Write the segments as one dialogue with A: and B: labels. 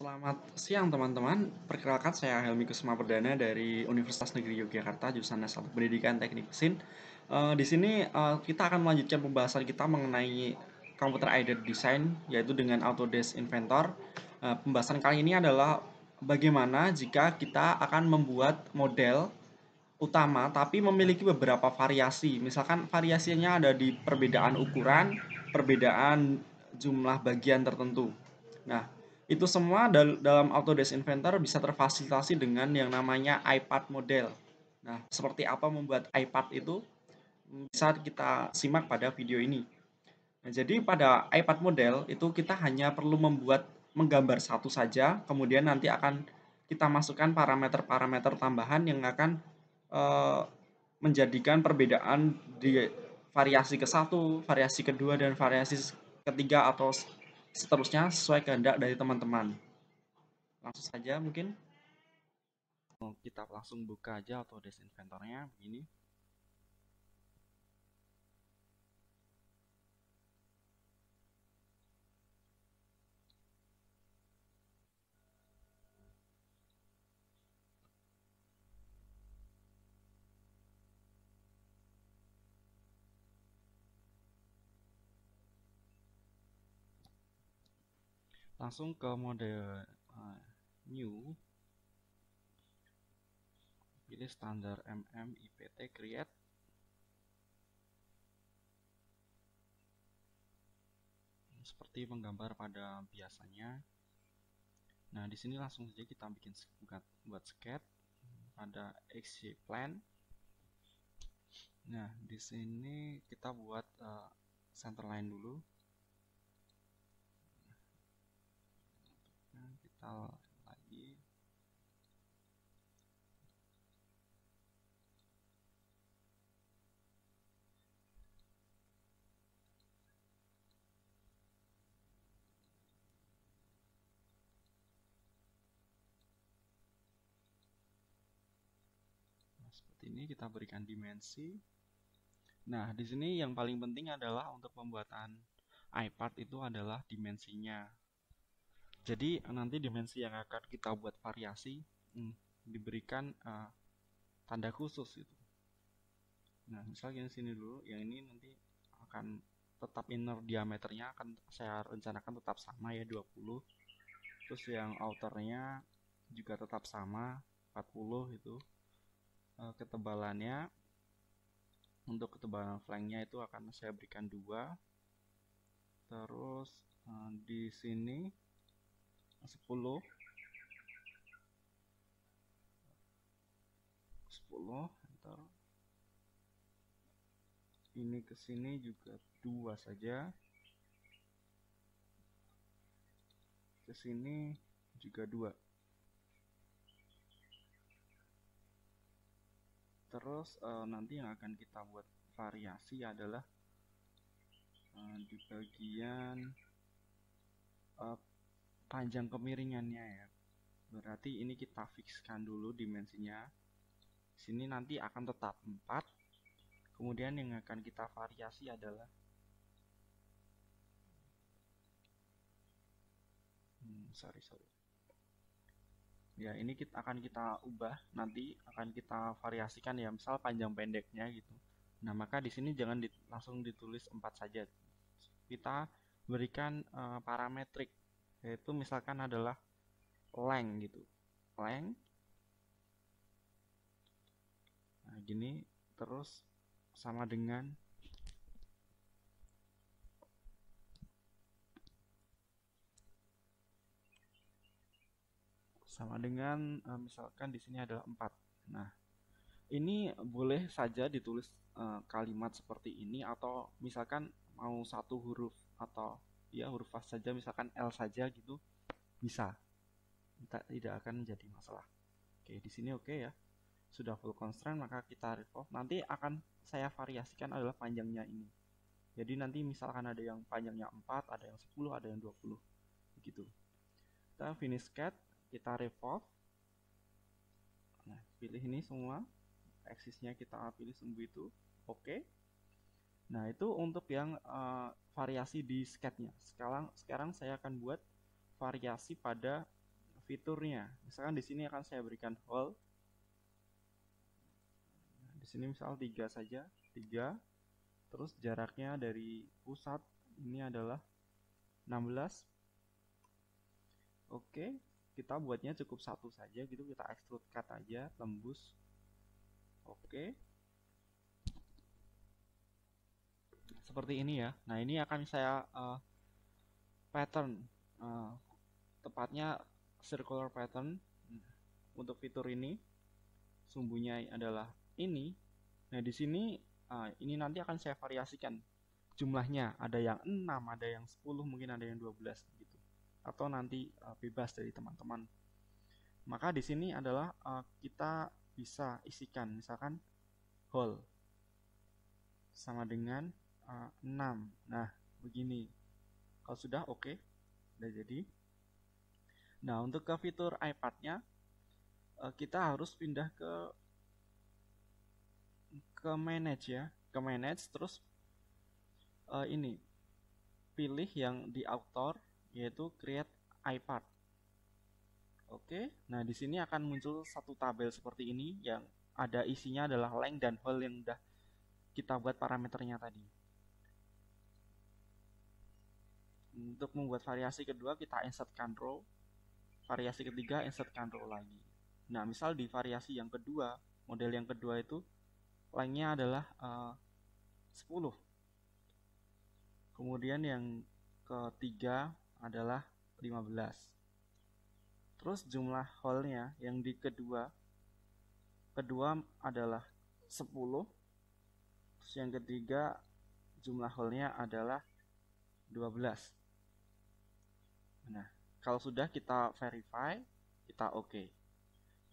A: Selamat siang teman-teman, perkenalkan saya Helmi Kusuma Perdana dari Universitas Negeri Yogyakarta, jurusan S1 Pendidikan Teknik Mesin. Di sini kita akan melanjutkan pembahasan kita mengenai Computer Aided Design, yaitu dengan Autodesk Inventor. Pembahasan kali ini adalah bagaimana jika kita akan membuat model utama tapi memiliki beberapa variasi. Misalkan variasinya ada di perbedaan ukuran, perbedaan jumlah bagian tertentu. Nah, itu semua dalam Autodesk Inventor bisa terfasilitasi dengan yang namanya iPad model. Nah, seperti apa membuat iPad itu bisa kita simak pada video ini. Nah, jadi pada iPad model itu kita hanya perlu menggambar satu saja, kemudian nanti akan kita masukkan parameter-parameter tambahan yang akan eh, menjadikan perbedaan di variasi ke satu, variasi kedua, dan variasi ketiga atau seterusnya sesuai kehendak dari teman-teman. Langsung saja mungkin kita langsung buka aja Autodesk Inventornya begini. Langsung ke mode new, pilih standar IPT create. Seperti menggambar pada biasanya. Nah, di sini langsung saja kita buat sketch pada XY plane. Nah, di sini kita buat center line dulu. Nah, kita lagi. Nah, seperti ini kita berikan dimensi. Nah, di sini yang paling penting adalah untuk pembuatan iPad itu adalah dimensinya. Jadi nanti dimensi yang akan kita buat variasi diberikan tanda khusus itu. Nah, misalnya sini dulu, yang ini nanti akan tetap inner diameternya akan saya rencanakan tetap sama ya 20. Terus yang outernya juga tetap sama 40 itu. Ketebalannya untuk ketebalan flanknya itu akan saya berikan 2. Terus di sini 10 enter. Ini ke sini juga 2 saja. Ke sini juga 2. Terus nanti yang akan kita buat variasi adalah di bagian panjang kemiringannya ya. Berarti ini kita fixkan dulu dimensinya. Sini nanti akan tetap 4. Kemudian yang akan kita variasi adalah sorry. Ya, ini akan kita ubah, nanti akan kita variasikan ya, misal panjang pendeknya gitu. Nah, maka di sini jangan langsung ditulis 4 saja. Kita berikan parametrik, yaitu misalkan adalah length gitu. Length. Nah, gini terus sama dengan misalkan di sini adalah 4. Nah, ini boleh saja ditulis kalimat seperti ini, atau misalkan mau satu huruf atau ya huruf fast saja, misalkan L saja gitu, bisa. Tidak akan menjadi masalah. Oke, di sini oke ya. Sudah full constraint, maka kita revolve. Nanti akan saya variasikan adalah panjangnya ini. Jadi nanti misalkan ada yang panjangnya 4, ada yang 10, ada yang 20. Begitu. Kita finish sketch, kita revolve. Nah, pilih ini semua. Aksisnya kita pilih semua itu. Oke. Nah, itu untuk yang variasi di sketchnya. Sekarang saya akan buat variasi pada fiturnya. Misalkan di sini akan saya berikan hole. Nah, di sini misal 3 saja, 3. Terus jaraknya dari pusat ini adalah 16. Oke, kita buatnya cukup satu saja gitu, kita extrude cut aja, tembus. Oke. Seperti ini ya. Nah, ini akan saya pattern, tepatnya circular pattern untuk fitur ini. Sumbunya adalah ini. Nah, di sini ini nanti akan saya variasikan jumlahnya. Ada yang 6, ada yang 10, mungkin ada yang 12 gitu. Atau nanti bebas dari teman-teman. Maka di sini adalah kita bisa isikan misalkan whole sama dengan 6. Nah, begini. Kalau sudah oke, udah jadi. Nah, untuk ke fitur iPad-nya kita harus pindah ke manage ya, ke manage, terus ini pilih yang di author, yaitu create iPad. Oke, nah di sini akan muncul satu tabel seperti ini yang ada isinya adalah length dan hole yang udah kita buat parameternya tadi. Untuk membuat variasi kedua kita insertkan row, variasi ketiga insertkan row lagi. Nah, misal di variasi yang kedua, model yang kedua itu lengthnya adalah 10. Kemudian yang ketiga adalah 15. Terus jumlah hole-nya yang di kedua adalah 10. Terus yang ketiga jumlah hole-nya adalah 12. Nah, kalau sudah kita verify, kita oke.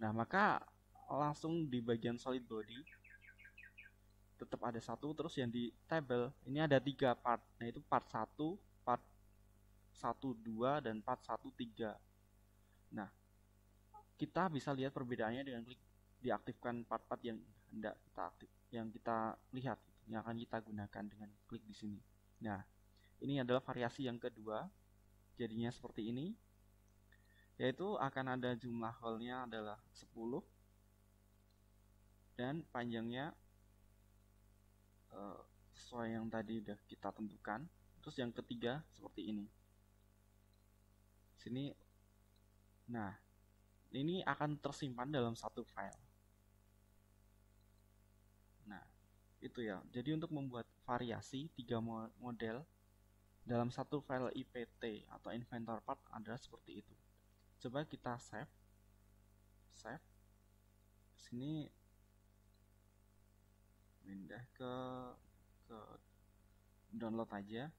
A: Nah, maka langsung di bagian solid body tetap ada satu, terus yang di table ini ada 3 part. Nah, itu part 1, part 1, 2, dan part 1, 3. Nah, kita bisa lihat perbedaannya dengan klik diaktifkan part-part yang hendak kita aktif, yang kita lihat, yang akan kita gunakan dengan klik di sini. Nah, ini adalah variasi yang kedua. Jadinya seperti ini. Yaitu akan ada jumlah hole-nya adalah 10 dan panjangnya sesuai yang tadi udah kita tentukan. Terus yang ketiga seperti ini. Sini. Nah, ini akan tersimpan dalam satu file. Nah, itu ya. Jadi untuk membuat variasi 3 model dalam satu file IPT atau inventor part adalah seperti itu. Coba kita save. Sini pindah ke download aja.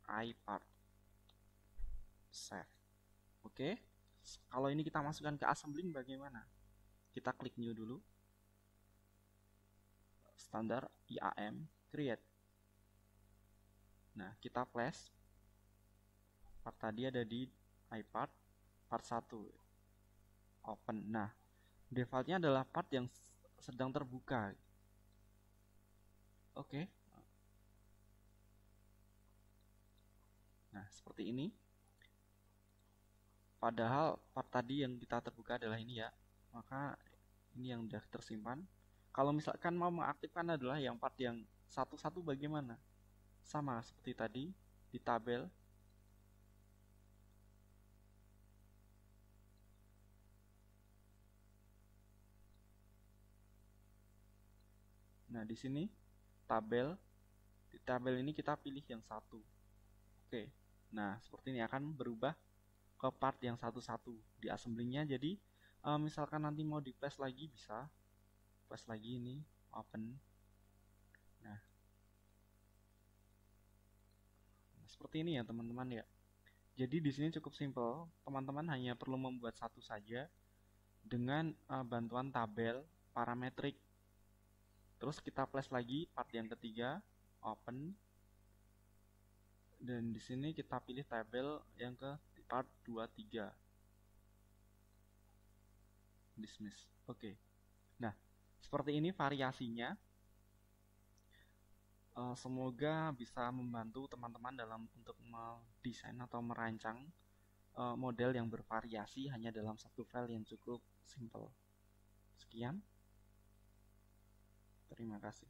A: iPad save. Oke. Kalau ini kita masukkan ke assembling bagaimana? Kita klik new dulu. Standar IAM create. Nah, kita flash. Part tadi ada di iPad part 1 open. Nah, defaultnya adalah part yang sedang terbuka. Oke. Nah, seperti ini. Padahal part tadi yang kita terbuka adalah ini ya. Maka ini yang sudah tersimpan. Kalau misalkan mau mengaktifkan adalah yang part yang satu-satu bagaimana? Sama seperti tadi di tabel. Nah, di sini tabel. Di tabel ini kita pilih yang satu. Oke. Nah, seperti ini akan berubah ke part yang satu-satu di assembly-nya. Jadi, misalkan nanti mau di flash lagi bisa. Flash lagi ini, open. Nah, seperti ini ya teman-teman ya. Jadi di sini cukup simple. Teman-teman hanya perlu membuat satu saja dengan bantuan tabel parametrik. Terus kita flash lagi part yang ketiga, open. Dan di sini kita pilih tabel yang ke part 2, 3. Dismiss. Oke. Nah, seperti ini variasinya. Semoga bisa membantu teman-teman dalam untuk mendesain atau merancang model yang bervariasi hanya dalam satu file yang cukup simple. Sekian, terima kasih.